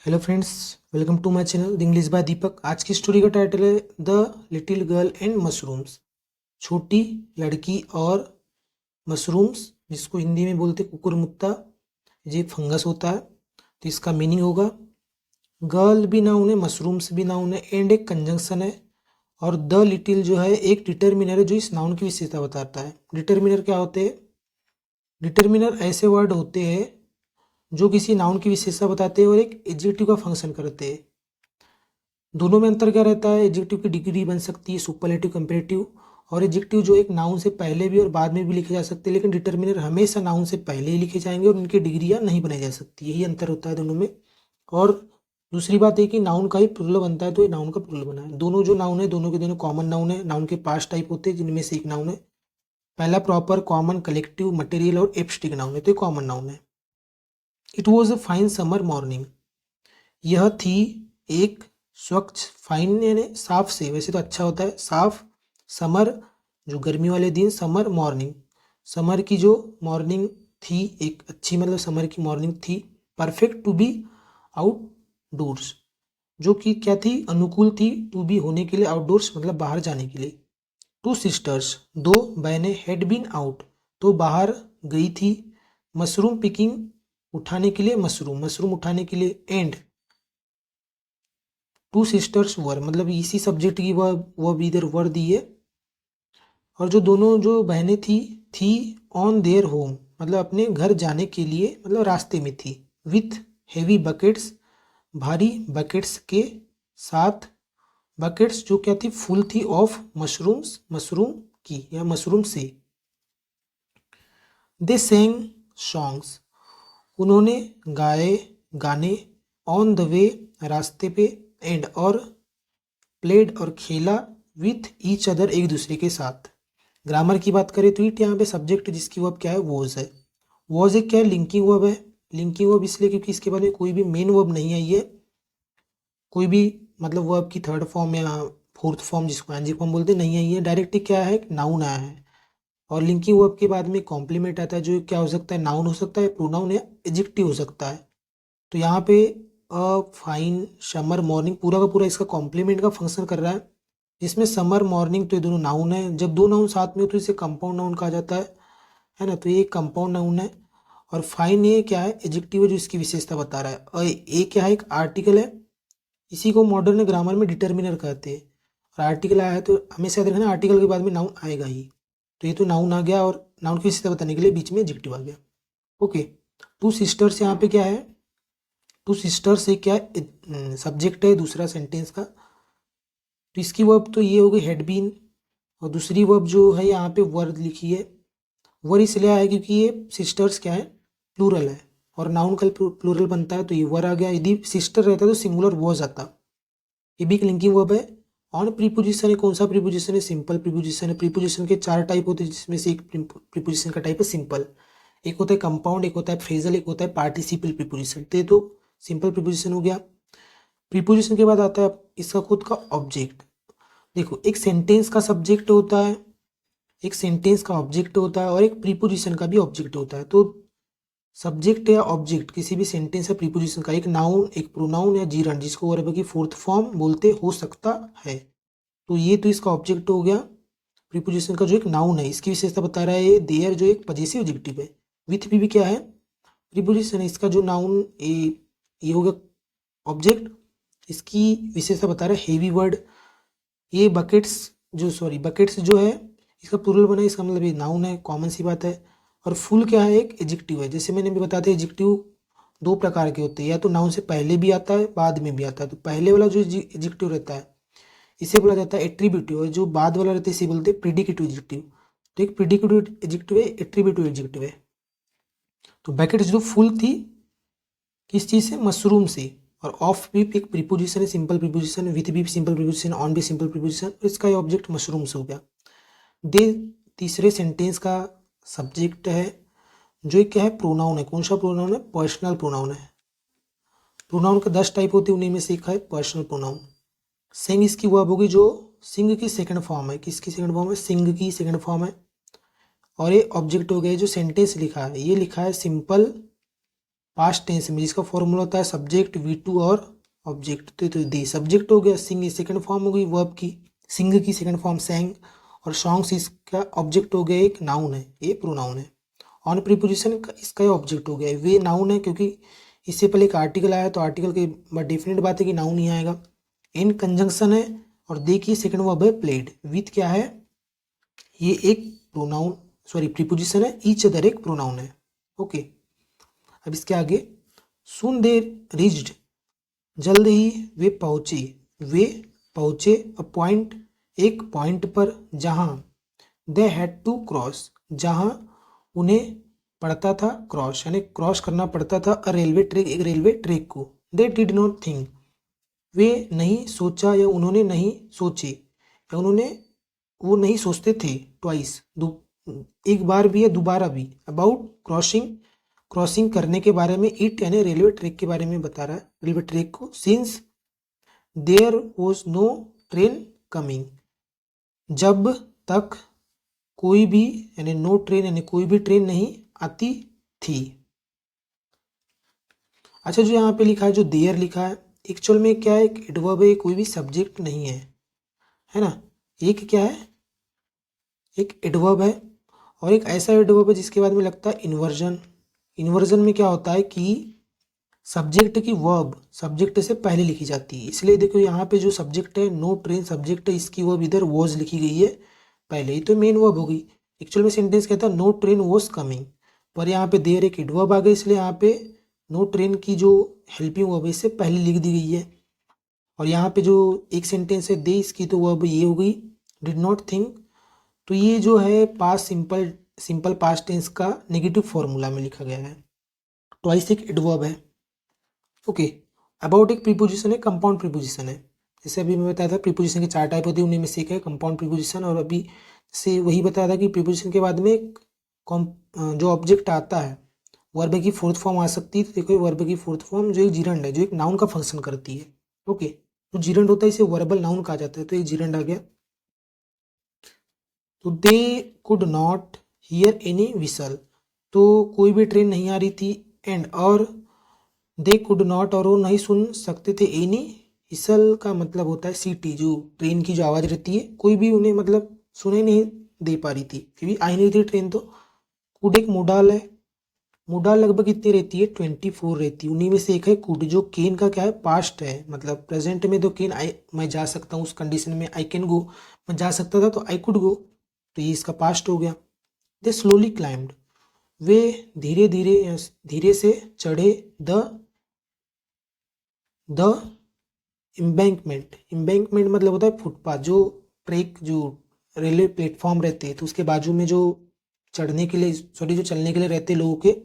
Hello friends, welcome to my channel the English by Deepak. आज की story का title है the little girl and mushrooms. छोटी लड़की और मशरूम्स, जिसको हिंदी में बोलते कुकुरमुत्ता। ये फंगस होता है। तो इसका मीनिंग होगा गर्ल भी नाउन है, मशरूम्स भी नाउन है, एंड एक कंजंक्शन है। और द लिटिल जो है एक डिटर्मिनर है जो इस नाउन की विशेषता बताता है। डिटर्मिनर क्या होते हैं? डिटर्मिनर ऐसे वर्ड होते हैं जो किसी नाउन की विशेषता बताते हैं और एक एडजेक्टिव का फंक्शन करते हैं। दोनों में अंतर क्या रहता है? एडजेक्टिव की डिग्री बन सकती है सुपरलेटिव, कंपैरेटिव। और एडजेक्टिव जो एक नाउन से पहले भी और बाद में भी लिखे जा सकते हैं, लेकिन डिटर्मिनर हमेशा नाउन से पहले ही लिखे जाएंगे और उनकी डिग्रियां नहीं बनाई जा सकती। यही अंतर होता है दोनों में। और दूसरी बात है कि नाउन का ही प्लूरल बनता है, तो ये नाउन का प्लूरल बना है। दोनों जो नाउन है, दोनों के दोनों कॉमन नाउन है। नाउन के 5 टाइप होते हैं, जिनमें से एक नाउन है। पहला प्रॉपर, कॉमन, कलेक्टिव, मटेरियल और एब्स्ट्रैक्ट नाउन है, तो ये कॉमन नाउन है। It was a fine summer morning. यह थी एक स्वच्छ, फाइन यानी साफ से, वैसे तो अच्छा होता है साफ। समर जो गर्मी वाले दिन, समर मॉर्निंग, समर की जो मॉर्निंग थी एक अच्छी, मतलब समर की मॉर्निंग थी। परफेक्ट टू बी आउटडोर्स, जो कि क्या थी? अनुकूल थी। टू बी होने के लिए, आउटडोर्स मतलब बाहर जाने के लिए। टू सिस्टर्स, दो बहनें, हैड बीन आउट, तो बाहर गई थी। मशरूम पिकिंग, उठाने के लिए मशरूम, मशरूम उठाने के लिए। एंड टू सिस्टर्स वर, मतलब इसी सब्जेक्ट की वह भी इधर वर दी है। और जो दोनों जो बहनें थी ऑन देयर होम, मतलब अपने घर जाने के लिए, मतलब रास्ते में थी। विथ हेवी बकेट्स, भारी बकेट्स के साथ। बकेट्स जो क्या थी? फुल थी। ऑफ मशरूम्स, मशरूम की या मशरूम से। दे सेंग सॉन्ग्स, उन्होंने गाए गाने। ऑन द वे, रास्ते पे। एंड और प्लेड और खेला। विथ ईच अदर, एक दूसरे के साथ। ग्रामर की बात करें तो इट यहाँ पे सब्जेक्ट जिसकी वर्ब क्या है? वॉज है। वॉज एक क्या है? लिंकिंग वर्ब है। लिंकिंग वर्ब इसलिए क्योंकि इसके बाद में कोई भी मेन वर्ब नहीं आई है। कोई भी मतलब वर्ब की थर्ड फॉर्म या फोर्थ फॉर्म, जिसको एनजी फॉर्म बोलते, नहीं आई है। डायरेक्ट क्या है? नाउन आया है। और लिंकिंग वर्ब के बाद में कॉम्प्लीमेंट आता है, जो क्या हो सकता है? नाउन हो सकता है, प्रोनाउन या एडजेक्टिव हो सकता है। तो यहाँ पे अ फाइन समर मॉर्निंग पूरा का पूरा इसका कॉम्प्लीमेंट का फंक्शन कर रहा है, जिसमें समर मॉर्निंग तो ये दोनों नाउन है। जब दो नाउन साथ में हो तो इसे कंपाउंड नाउन कहा जाता है ना। तो ये एक कंपाउंड नाउन है। और फाइन ये क्या है? एडजेक्टिव है जो इसकी विशेषता बता रहा है। और ये क्या है? एक आर्टिकल है। इसी को मॉडर्न ग्रामर में डिटर्मिनर कहते हैं। और आर्टिकल आया है तो हमेशा याद रखना, आर्टिकल के बाद में नाउन आएगा ही। तो ये तो नाउन आ गया, और नाउन की विशेषता बताने के लिए बीच में एडजेक्टिव आ गया। ओके। टू सिस्टर्स यहाँ पे क्या है? टू सिस्टर्स से क्या सब्जेक्ट है दूसरा सेंटेंस का। तो इसकी वर्ब तो ये हो गई हैड बीन। और दूसरी वर्ब जो है यहाँ पे वर लिखी है। वर इसलिए आया क्योंकि ये सिस्टर्स क्या है? प्लूरल है। और नाउन का प्लूरल बनता है, तो ये वर आ गया। यदि सिस्टर रहता तो सिंगुलर वॉज आता। ये भी एक लिंकिंग वर्ब है। ऑन प्रीपोजिशन है। कौन सा प्रीपोजिशन है? सिंपल प्रीपोजिशन है। प्रीपोजिशन के 4 टाइप होते हैं, जिसमें से एक प्रीपोजिशन का टाइप है सिंपल। एक होता है कंपाउंड, एक होता है फ्रेजल, एक होता है पार्टिसिपल प्रीपोजिशन। तो ये तो सिंपल प्रीपोजिशन हो गया। प्रीपोजिशन के बाद आता है इसका खुद का ऑब्जेक्ट। देखो, एक सेंटेंस का सब्जेक्ट होता है, एक सेंटेंस का ऑब्जेक्ट होता है, और एक प्रीपोजिशन का भी ऑब्जेक्ट होता है। तो सब्जेक्ट या ऑब्जेक्ट किसी भी सेंटेंस या प्रीपोजिशन का, एक नाउन, एक प्रोनाउन या जीरंड, जिसको वर्ब की फोर्थ फॉर्म बोलते, हो सकता है। तो ये तो इसका ऑब्जेक्ट हो गया। प्रीपोजिशन का जो एक नाउन है, इसकी विशेषता बता रहा है ये देयर, जो एक पजेसिव एडजेक्टिव है। विथ भी क्या है? प्रीपोजिशन है। इसका जो नाउन ये हो गया ऑब्जेक्ट। इसकी विशेषता बता रहा है हेवी वर्ड। ये बकेट्स बकेट्स जो है, इसका प्लूरल बना है, इसका मतलब ये नाउन है, कॉमन सी बात है। और फुल क्या है? एक एडजेक्टिव है। जैसे मैंने भी बताते, एडजेक्टिव 2 प्रकार के होते हैं, या तो नाउन से पहले भी आता है, बाद में भी आता है। तो पहले वाला जो एडजेक्टिव रहता है इसे बोला जाता है एट्रीब्यूटिव, और जो बाद वाला रहता है इसे बोलते हैं प्रीडिकेटिव एडजेक्टिव। तो एक प्रीडिकेटिव एडजेक्टिव है, एट्रीब्यूटिव एडजेक्टिव है। तो बैकेट जो फुल थी किस चीज़ से? मशरूम से। और ऑफ भी एक प्रीपोजिशन है, सिंपल प्रीपोजिशन। विथ भी सिंपल प्रीपोजिशन। ऑन भी सिंपल प्रीपोजिशन। इसका ऑब्जेक्ट मशरूम से हो गया। दे तीसरे सेंटेंस का सब्जेक्ट है, जो क्या है? प्रोनाउन है। कौन सा प्रोनाउन है? पर्सनल प्रोनाउन है। प्रोनाउन के 10 टाइप होते हैं, उन्हीं में से एक है पर्सनल प्रोनाउन। सिंग इसकी वर्ब होगी, जो सिंग की सेकंड फॉर्म है। किसकी सेकंड फॉर्म है? सिंग की सेकंड फॉर्म है। और ये ऑब्जेक्ट हो गया। जो सेंटेंस लिखा है, ये लिखा है सिंपल पास्ट टेंस में, जिसका फॉर्मूला होता है सब्जेक्ट V2 और ऑब्जेक्ट। तो दे सब्जेक्ट हो गया, सिंग ये सेकंड फॉर्म हो गई वर्ब की, सिंग की सेकंड फॉर्म सैंग, और सॉन्ग्स इसका ऑब्जेक्ट हो गया, एक नाउन है, ये प्रोनाउन है। ऑन प्रीपोजिशन इसका ये ऑब्जेक्ट हो गया, वे नाउन है क्योंकि इससे पहले एक आर्टिकल आया, तो आर्टिकल की डेफिनेट बात है कि नाउन ही आएगा। इन कंजंक्शन है, और देखिए सेकंड वर्ब है प्लेड, विथ क्या है, ये एक प्रोनाउन सॉरी प्रीपोजिशन है, ईच अदर एक प्रोनाउन है। ओके, अब इसके आगे, सुन दे रीच्ड, जल्द ही वे पहुंचे अ पॉइंट, एक पॉइंट पर, जहां दे हैड टू क्रॉस, जहां उन्हें पड़ता था क्रॉस, यानी क्रॉस करना पड़ता था अ रेलवे ट्रैक, एक रेलवे ट्रैक को। दे डिड नॉट थिंक, वे नहीं सोचा या उन्होंने नहीं सोचे, या उन्होंने वो नहीं सोचते थे, ट्वाइस एक बार भी या दोबारा भी, अबाउट क्रॉसिंग, क्रॉसिंग करने के बारे में, इट यानी रेलवे ट्रैक के बारे में बता रहा है, रेलवे ट्रैक को। Since there was no train coming, जब तक कोई भी यानी नो ट्रेन यानी कोई भी ट्रेन नहीं आती थी। अच्छा, जो यहाँ पे लिखा है, जो देयर लिखा है, एक्चुअल में क्या है, एक एडवर्ब है, कोई भी सब्जेक्ट नहीं है ना। एक क्या है, एक एडवर्ब है, और एक ऐसा एडवर्ब है जिसके बाद में लगता है इन्वर्जन। इन्वर्जन में क्या होता है कि सब्जेक्ट की वर्ब सब्जेक्ट से पहले लिखी जाती है, इसलिए देखो यहाँ पे जो सब्जेक्ट है, नो ट्रेन सब्जेक्ट है, इसकी वर्ब इधर वॉज लिखी गई है पहले ही, तो मेन वर्ब हो गई। एक्चुअल में सेंटेंस कहता है नो ट्रेन वॉज कमिंग, पर यहाँ पे देयर एक एडवर्ब आ गई, इसलिए यहाँ पे नो ट्रेन की जो हेल्पिंग वर्ब है इससे पहले लिख दी गई है। और यहाँ पे जो एक सेंटेंस है दे, इसकी तो वर्ब ये हो गई डिड नॉट थिंक। तो ये जो है पास्ट सिंपल पास्ट टेंस का नेगेटिव फॉर्मूला में लिखा गया है। ट्वाइस एक एडवर्ब है। ओके, अबाउट एक प्रीपोजिशन है, कंपाउंड प्रीपोजिशन है। जैसे अभी मैं बताया था प्रीपोजिशन के 4 टाइप होते हैं, उन्हीं में से एक है कंपाउंड प्रीपोजिशन। और अभी से वही बताया था कि प्रीपोजिशन के बाद में एक जो ऑब्जेक्ट आता है, वर्ब की फोर्थ फॉर्म आ सकती है। तो देखो वर्ब की फोर्थ फॉर्म जो एक जिरंड है, जो एक नाउन का फंक्शन करती है। ओके, जो जिरंड होता है इसे वर्बल नाउन कहा जाता है, तो एक जिरंड आ गया। तो they could not here any whistle, तो कोई भी ट्रेन नहीं आ रही थी, एंड और दे कुड नॉट, और वो नहीं सुन सकते थे, एनी विसल का मतलब होता है सीटी, जो ट्रेन की जो आवाज़ रहती है, कोई भी उन्हें मतलब सुने नहीं दे पा रही थी, क्योंकि आई नहीं थी ट्रेन। तो कुड एक मोडाल है, मोडाल लगभग कितनी रहती है, 24 रहती है, उन्हीं में से एक है कुड, जो केन का क्या है, पास्ट है, मतलब प्रेजेंट में तो केन आई, मैं जा सकता हूँ, उस कंडीशन में आई कैन गो, मैं जा सकता था तो आई कुड गो, तो ये इसका पास्ट हो गया। दे स्लोली क्लाइम्ड, वे धीरे धीरे धीरे से चढ़े, द एम्बैंकमेंट, एम्बैंकमेंट मतलब होता है फुटपाथ, जो ट्रैक जो रेलवे प्लेटफॉर्म रहते हैं, तो उसके बाजू में जो चढ़ने के लिए सॉरी जो चलने के लिए रहते हैं लोगों के,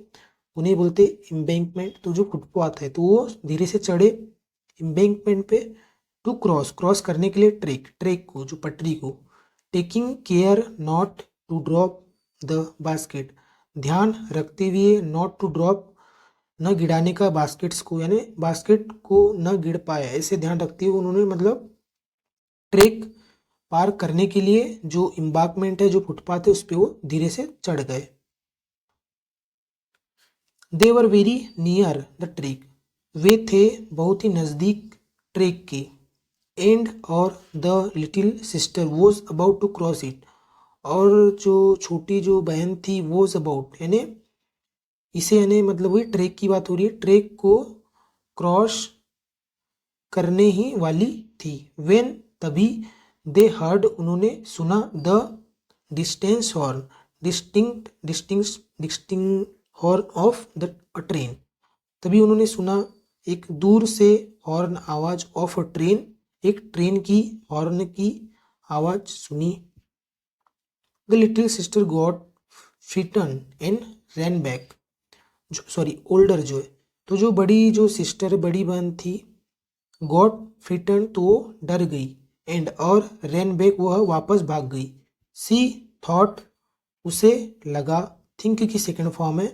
उन्हें बोलते एम्बैंकमेंट। तो जो फुटपाथ है, तो वो धीरे से चढ़े एम्बैंकमेंट पे, टू क्रॉस, क्रॉस करने के लिए ट्रैक, ट्रैक को, जो पटरी को, taking care not to drop the basket, ध्यान रखते हुए, नॉट टू ड्रॉप न गिराने का बास्केट्स को, यानी बास्केट को न गिर पाए, ऐसे ध्यान रखते हुए उन्होंने मतलब ट्रैक पार करने के लिए जो एम्बार्कमेंट है, जो फुटपाथ है, उस पर वो धीरे से चढ़ गए। They were very near the track, वे थे बहुत ही नज़दीक ट्रैक के, एंड और the little sister was about to cross it, और जो छोटी जो बहन थी, वॉज अबाउट यानी इसे यानी मतलब वही ट्रैक की बात हो रही है, ट्रैक को क्रॉस करने ही वाली थी। वेन तभी, दे हर्ड उन्होंने सुना, the distance horn, distant horn of the train, तभी उन्होंने सुना एक दूर से हॉर्न आवाज, ऑफ ट्रेन, एक ट्रेन की हॉर्न की आवाज सुनी। The little sister got frightened and ran back, sorry older जो है, तो जो बड़ी जो सिस्टर बड़ी बहन थी, गॉट फ्रिटन तो वो डर गई, एंड और रैन बैक वह वापस भाग गई। सी थॉट उसे लगा, थिंक की सेकंड फॉर्म है,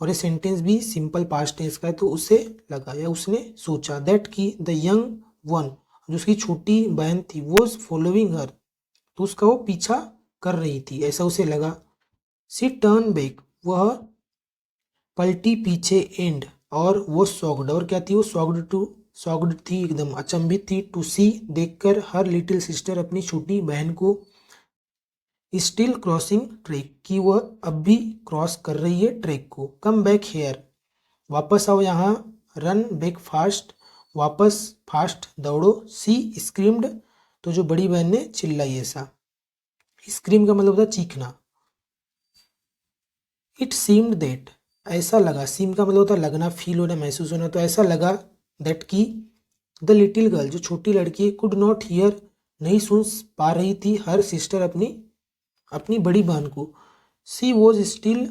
और ये सेंटेंस भी सिंपल पास्ट टेंस का है, तो उसे लगा या उसने सोचा, दैट की द यंग वन, जो उसकी छोटी बहन थी, वॉज फॉलोइंग हर, तो उसका वो पीछा कर रही थी, ऐसा उसे लगा। सी टर्न बैक, वह पलटी पीछे एंड और वो शॉक्ड, और क्या थी वो, शॉक्ड थी, एकदम अचंभित थी, टू सी देखकर, हर लिटिल सिस्टर अपनी छोटी बहन को, स्टिल क्रॉसिंग ट्रैक की वह अब भी क्रॉस कर रही है ट्रैक को, कम बैक हेयर वापस आओ यहाँ, रन बैक फास्ट वापस फास्ट दौड़ो, सी स्क्रीम्ड तो जो बड़ी बहन ने चिल्लाई ऐसा, स्क्रीम का मतलब होता है चीखना, इट सीम्ड दैट ऐसा लगा, सीम का मतलब होता है लगना, फील होना, महसूस होना, तो ऐसा लगा दैट की द लिटिल गर्ल जो छोटी लड़की कुड नॉट हियर नहीं सुन पा रही थी, हर सिस्टर अपनी बड़ी बहन को, she was still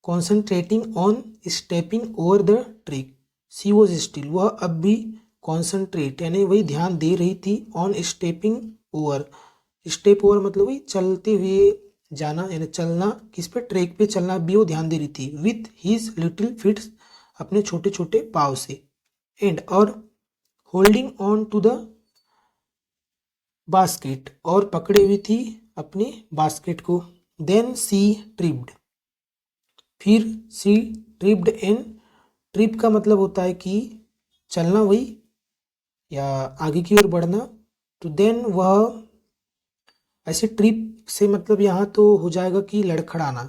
concentrating on stepping over the track, she was still वह अब भी कॉन्सेंट्रेट यानी वही ध्यान दे रही थी, on stepping over, step over मतलब वही चलते हुए जाना यानी चलना, किस पे, ट्रैक पे चलना भी वो ध्यान दे रही थी, विथ हिज लिटिल फिट्स अपने छोटे छोटे पाव से, एंड और holding on to the basket और पकड़े हुई थी अपने बास्केट को, देन सी ट्रिप्ड फिर सी ट्रिप्ड एंड, ट्रिप का मतलब होता है कि चलना वही या आगे की ओर बढ़ना, तो देन वह ऐसे ट्रिप से मतलब यहाँ तो हो जाएगा कि लड़खड़ाना,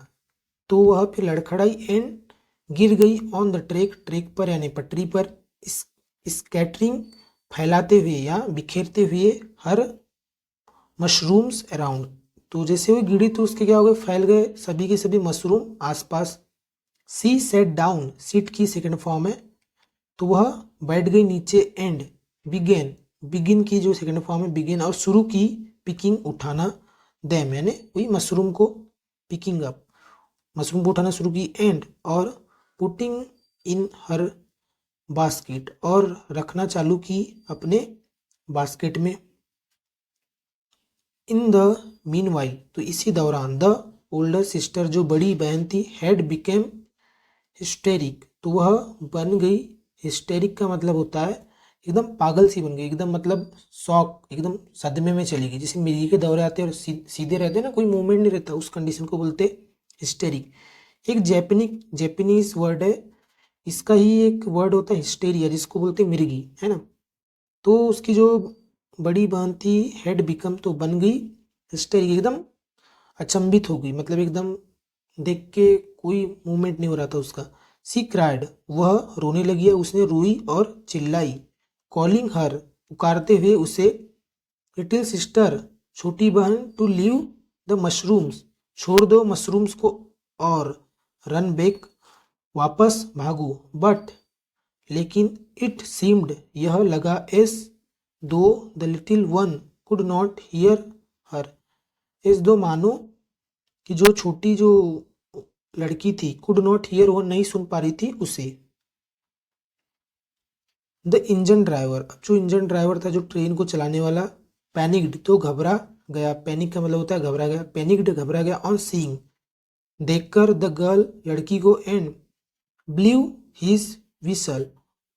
तो वह फिर लड़खड़ाई एंड गिर गई ऑन द ट्रैक, ट्रैक पर यानी पटरी पर, स्कैटरिंग फैलाते हुए या बिखेरते हुए, हर मशरूम्स अराउंड तो जैसे वो गिरी तो उसके क्या हो गए, फैल गए सभी के सभी मशरूम आसपास, सी सेट डाउन सीट की सेकंड फॉर्म है, तो वह बैठ गई नीचे, एंड बिगिन की जो सेकंड फॉर्म है बिगिन, और शुरू की पिकिंग उठाना, देम यानी वही मशरूम को पिकिंग अप, मशरूम को उठाना शुरू की, एंड और पुटिंग इन हर बास्केट और रखना चालू की अपने बास्केट में, इन द मीनवाइल तो इसी दौरान, द ओल्डर सिस्टर जो बड़ी बहन थी, हैड बिकेम हिस्टेरिक तो वह बन गई, हिस्टेरिक का मतलब होता है एकदम पागल सी बन गई, एकदम मतलब शॉक, एकदम सदमे में चली गई, जैसे मिर्गी के दौरे आते हैं और सीधे रहते हैं ना, कोई मूवमेंट नहीं रहता, उस कंडीशन को बोलते हिस्टेरिक। एक जैपनीज वर्ड है, इसका ही एक वर्ड होता है हिस्टेरिया, जिसको बोलते हैं मिर्गी, है ना, तो उसकी जो बड़ी बहन थी हेड बिकम तो बन गई हिस्टेरिक, एकदम अचंभित हो गई, मतलब एकदम देख के कोई मूवमेंट नहीं हो रहा था उसका, सी क्राइड वह रोने लगी है, उसने रोई और चिल्लाई, कॉलिंग हर पुकारते हुए उसे, लिटिल सिस्टर छोटी बहन, टू लीव द मशरूम्स छोड़ दो मशरूम्स को, और रन बैक वापस भागो, बट लेकिन इट सीम्ड यह लगा, एस दो the little one could not here her, S दो मानो कि जो छोटी जो लड़की थी, कुड नॉट हियर वो नहीं सुन पा रही थी उसे, द इंजन ड्राइवर जो इंजन ड्राइवर था जो ट्रेन को चलाने वाला, पैनिक्ड तो घबरा गया, पैनिक का मतलब होता है घबरा गया, पैनिक्ड घबरा गया, ऑन सीइंग देखकर, द गर्ल लड़की को, एंड ब्ल्यू हिज विसल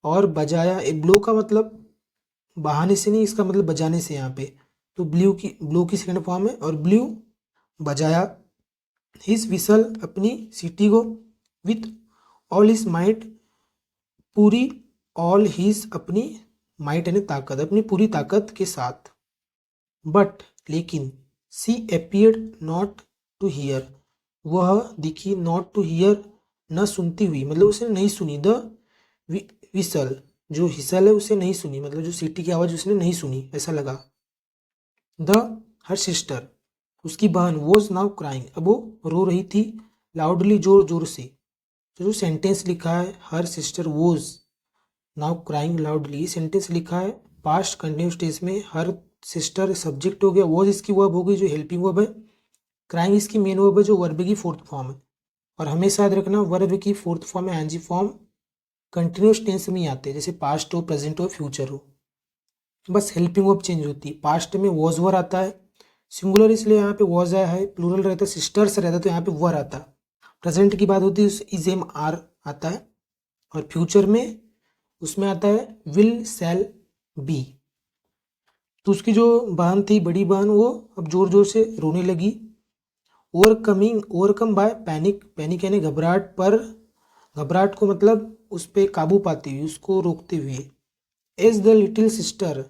और बजाया, ब्लो का मतलब बहाने से नहीं, इसका मतलब बजाने से यहाँ पे, तो ब्लू की सेकंड फॉर्म है, और ब्ल्यू बजाया, हिज विसल अपनी सीटी को, विथ ऑल हिज माइट पूरी, ऑल हिज अपनी माइट यानी ताकत, अपनी पूरी ताकत के साथ, बट लेकिन सी अपियर्ड नॉट टू हियर वह दिखी, नॉट टू हियर न सुनती हुई, मतलब उसे नहीं सुनी, द विसल जो हिसल है उसे नहीं सुनी, मतलब जो सीटी की आवाज उसने नहीं सुनी, ऐसा लगा, द हर सिस्टर उसकी बहन, वॉज नाउ क्राइंग अब वो रो रही थी, लाउडली जोर जोर से, तो जो सेंटेंस लिखा है her sister was now crying loudly, sentence लिखा है पास्ट कंटिन्यूस टेंस में, हर सिस्टर सब्जेक्ट हो गया, वॉज इसकी वर्ब हो गई जो हेल्पिंग वर्ब है, क्राइंग इसकी मेन वर्ब है जो वर्ब की फोर्थ फॉर्म है, और हमेशा याद रखना वर्ब की फोर्थ फॉर्म है एनजी फॉर्म कंटिन्यूस टेंस में ही आते हैं, जैसे पास्ट हो, प्रेजेंट हो, फ्यूचर हो, बस हेल्पिंग वर्ब चेंज होती है, पास्ट में वॉज वर आता है, सिंगुलर इसलिए यहाँ पे वॉज आया है, प्लूरल रहता है सिस्टर्स रहता है तो यहाँ पे वर आता है, प्रेजेंट की बात होती है इज एम आर आता है, और फ्यूचर में उसमें आता है विल शैल बी, तो उसकी जो बहन थी बड़ी बहन वो अब जोर जोर से रोने लगी, ओवरकम बाय पैनिक, पैनिक यानी घबराहट पर, घबराहट को मतलब उस पर काबू पाते हुए, उसको रोकते हुए। As the little sister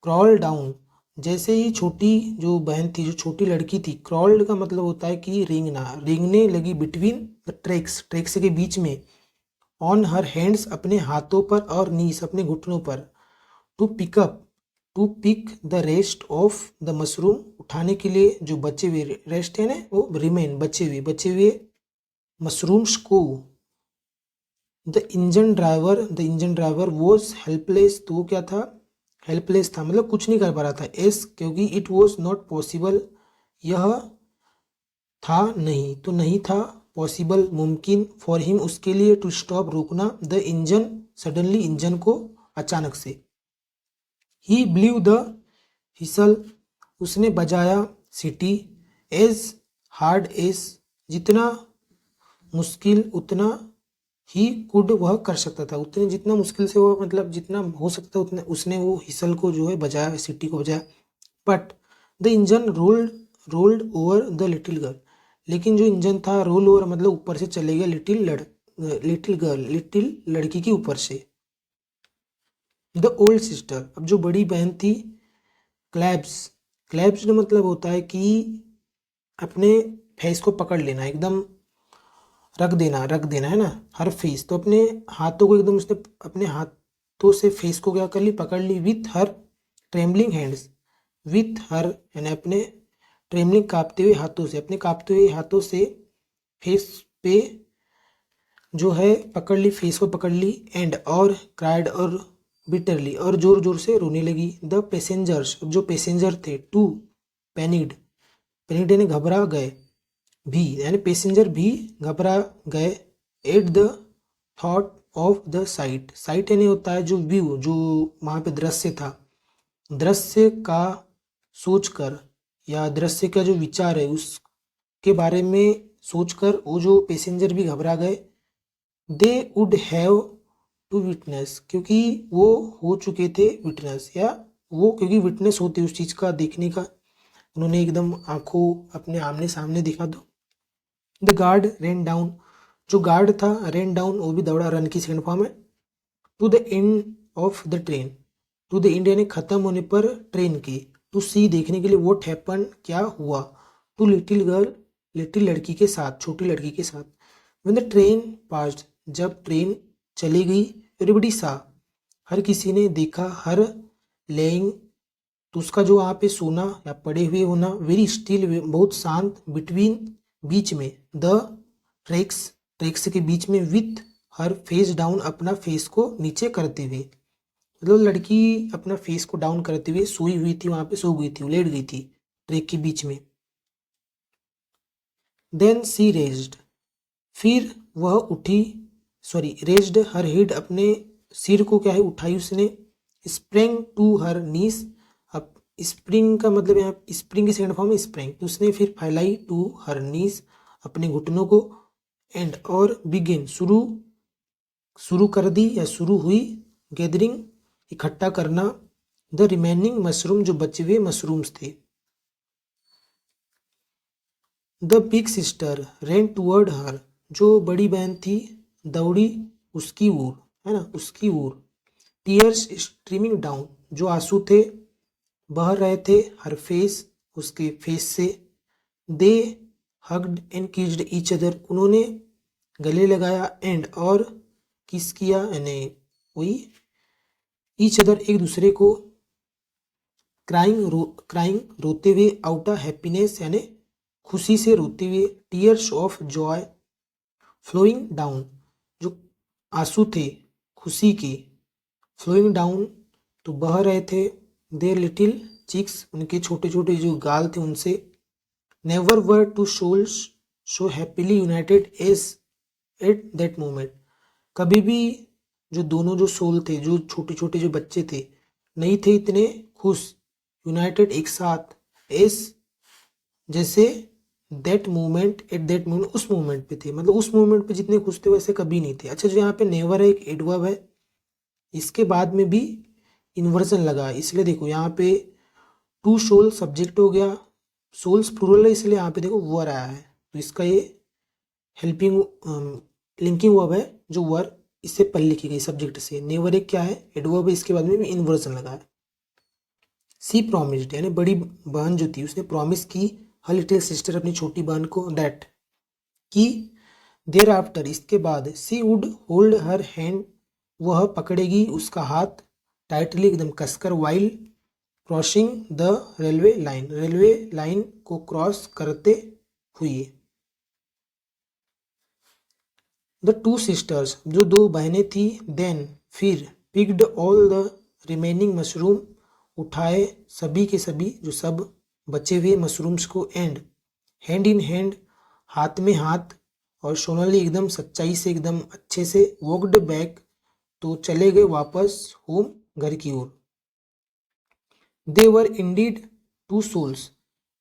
crawl down, जैसे ही छोटी जो बहन थी, जो छोटी लड़की थी, क्रॉल्ड का मतलब होता है कि रेंगने लगी, बिटवीन द ट्रैक्स, ट्रैक्स के बीच में, ऑन हर हैंड्स, अपने हाथों पर, और नीस, अपने घुटनों पर, to pick the rest of the mushroom, उठाने के लिए जो बचे हुए, रेस्ट है ना वो रिमेन, बचे हुए मशरूम्स को। The engine driver was helpless, तो वो क्या था, हेल्पलेस था, मतलब कुछ नहीं कर पा रहा था। एस, क्योंकि इट वॉज नॉट पॉसिबल, यह था नहीं, तो नहीं था पॉसिबल, मुमकिन, फॉर हिम, उसके लिए, टू स्टॉप, रोकना, द इंजन सडनली, इंजन को अचानक से। ही ब्लीव द हिसल, उसने बजाया सीटी, एज हार्ड एज, जितना मुश्किल, उतना ही कुड, वह कर सकता था, उतने जितना मुश्किल से वो, मतलब जितना हो सकता उतने उसने वो हिसल को जो है बजाया, सीटी को बजाया। But the engine rolled over the little girl, लेकिन जो इंजन था रोल ओवर मतलब ऊपर से चले गया लिटिल लड़की के ऊपर से। द ओल्ड सिस्टर, अब जो बड़ी बहन थी, क्लैप्स मतलब होता है कि अपने फेस को पकड़ लेना, एकदम रख देना है ना, हर फेस, तो अपने हाथों को एकदम उसने अपने हाथों से फेस को क्या कर ली, पकड़ ली, with her trembling hands, with her यानी अपने ट्रेम्बलिंग, कांपते हुए हाथों से, अपने कांपते हुए हाथों से फेस पे जो है पकड़ ली, फेस को पकड़ ली, एंड, और क्राइड, और बिटरली, और जोर जोर से रोने लगी। द पैसेंजर्स, अब जो पैसेंजर थे, टू पैनिक्ड यानी घबरा गए, भी यानी पैसेंजर भी घबरा गए, at the thought of the site यानी होता है जो व्यू, जो वहाँ पे दृश्य था, दृश्य का सोचकर, या दृश्य का जो विचार है उसके बारे में सोचकर वो जो पैसेंजर भी घबरा गए। They would have to witness, क्योंकि वो हो चुके थे विटनेस, या वो क्योंकि विटनेस होते उस चीज़ का, देखने का, उन्होंने एकदम आंखों अपने आमने सामने देखा। दो द गार्ड रेन डाउन, जो गार्ड था, रेन डाउन वो भी दौड़ा, रन की सेकंड फॉर्म है, to the end of the train, to the end यानी खत्म होने पर ट्रेन के, टू सी देखने के लिए, वोट हैपन क्या हुआ, टू लिटिल गर्ल लिटिल लड़की के साथ, छोटी लड़की के साथ। व्हेन द ट्रेन पास्ड, जब ट्रेन चली गई, एवरीबडी सा, हर किसी ने देखा, हर लेइंग, तो उसका जो वहाँ पे सोना या पड़े हुए होना, वेरी स्टिल, बहुत शांत, बिटवीन, बीच में, द ट्रैक्स के बीच में, विथ हर फेस डाउन, अपना फेस को नीचे करते हुए, मतलब लड़की अपना फेस को डाउन करते हुए सोई हुई थी, वहां पे सो गई थी, लेट गई थी ट्रैक के बीच में। देन सी रेज्ड, फिर वह उठी, रेज्ड हर हेड, अपने सिर को क्या है उठाई उसने, स्प्रिंग टू हर नीस, अब स्प्रिंग का मतलब यहाँ स्प्रिंग की सेकंड फॉर्म है स्प्रिंग, तो उसने फिर फैलाई, टू हर नीस, अपने घुटनों को, एंड, और बिगिन, शुरू कर दी या शुरू हुई, गैदरिंग, इकट्ठा करना, द रिमेनिंग मशरूम, जो बचे हुए मशरूम्स थे। The big sister ran toward her, जो बड़ी बहन थी दौड़ी उसकी ओर, है ना, उसकी ओर। टीयर्स स्ट्रीमिंग डाउन, जो आंसू थे बह रहे थे, हर फेस, उसके फेस से। They hugged and kissed each other, उन्होंने गले लगाया, एंड, और किस किया, यानी वही, ईच अदर, एक दूसरे को, क्राइंग रोते हुए, आउट ऑफ हैप्पीनेस यानी खुशी से रोते हुए, tears of joy flowing down, जो आंसू थे खुशी के, फ्लोइंग डाउन तो बह रहे थे, देयर लिटिल चिक्स, उनके छोटे छोटे जो गाल थे उनसे। Never were two souls so happily united as at that moment, कभी भी जो दोनों जो सोल थे, जो छोटे छोटे जो बच्चे थे, नहीं थे इतने खुश, यूनाइटेड एक साथ, एस जैसे that moment, eight that moment, उस मोमेंट पे थे, मतलब उस मोमेंट पे जितने खुश थे वैसे कभी नहीं थे। अच्छा, जो यहाँ पे नेवर है, एक एडवर्ब है, इसके बाद में भी इन्वर्जन लगा, इसलिए देखो यहाँ पे टू सोल सब्जेक्ट हो गया, सोल्स प्लूरल है, इसलिए यहाँ पे देखो वर आया है, तो इसका ये हेल्पिंग लिंकिंग वर्ब है जो वर इससे पहले लिखी गई सब्जेक्ट से। नेवर एक क्या है, एडवर्ब है, इसके बाद में भी इन्वर्जन लगा है। सी प्रॉमिस्ड यानी बड़ी बहन जो थी उसने प्रॉमिस की हर लिटिल सिस्टर अपनी छोटी बहन को दैट कि देर आफ्टर इसके बाद सी वुड होल्ड हर हैंड वह पकड़ेगी उसका हाथ टाइटली एकदम कसकर while crossing the railway line को क्रॉस करते हुए। द टू सिस्टर्स जो दो बहनें थी देन फिर picked all the remaining mushroom उठाए सभी के सभी जो सब बचे हुए मशरूम्स को एंड हैंड इन हैंड हाथ में हाथ और सोनली एकदम सच्चाई से एकदम अच्छे से वॉकड बैक तो चले गए वापस होम घर की ओर। दे वर इंडीड टू सोल्स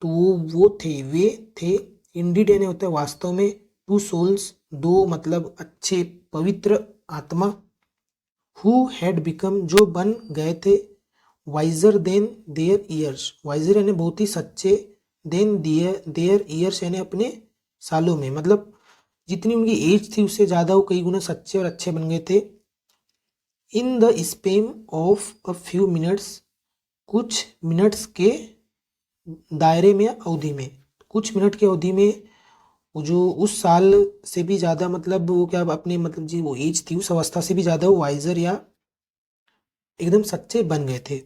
तो वो थे वे थे इंडीड यानी होता है वास्तव में, टू सोल्स दो मतलब अच्छे पवित्र आत्मा, हु हैड बिकम जो बन गए थे, wiser than their years wiser यानी बहुत ही सच्चे, देन देयर ईयर्स यानी अपने सालों में, मतलब जितनी उनकी एज थी उससे ज़्यादा वो कई गुना सच्चे और अच्छे बन गए थे। In the spam of a few minutes कुछ मिनट्स के दायरे में अवधि में, कुछ मिनट की अवधि में वो जो उस साल से भी ज़्यादा मतलब वो क्या अपने मतलब जी वो एज थी उस अवस्था से भी ज़्यादा वो वाइजर या एकदम सच्चे बन गए थे।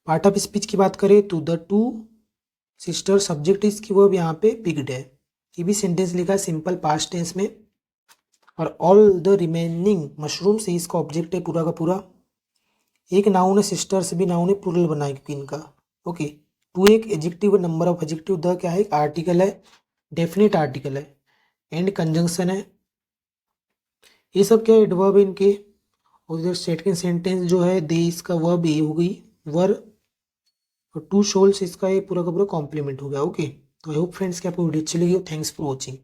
पार्ट ऑफ स्पीच की बात करें तो द टू सिस्टर सब्जेक्ट इसकी वर्ब यहाँ पे पिक्ड है। ये भी सेंटेंस लिखा है सिंपल पास्ट टेंस में और ऑल द रिमेनिंग मशरूम से इसका ऑब्जेक्ट है पूरा का पूरा। एक नाउन है सिस्टर से भी नाउन है प्लूरल बनाए क्योंकि इनका ओके। टू एक adjective number of adjective the क्या है आर्टिकल है डेफिनेट आर्टिकल है एंड कंजंक्शन है। ये सब क्या है एडवर्ब है इनके। और इधर सेकंड सेंटेंस जो है दे इसका वर्ब ए हो गई वर और टू शोल्स इसका ये पूरा का पूरा कॉम्प्लीमेंट हो गया ओके। तो आई होप फ्रेंड्स कि आपको वीडियो अच्छी लगी हो। Thanks for watching.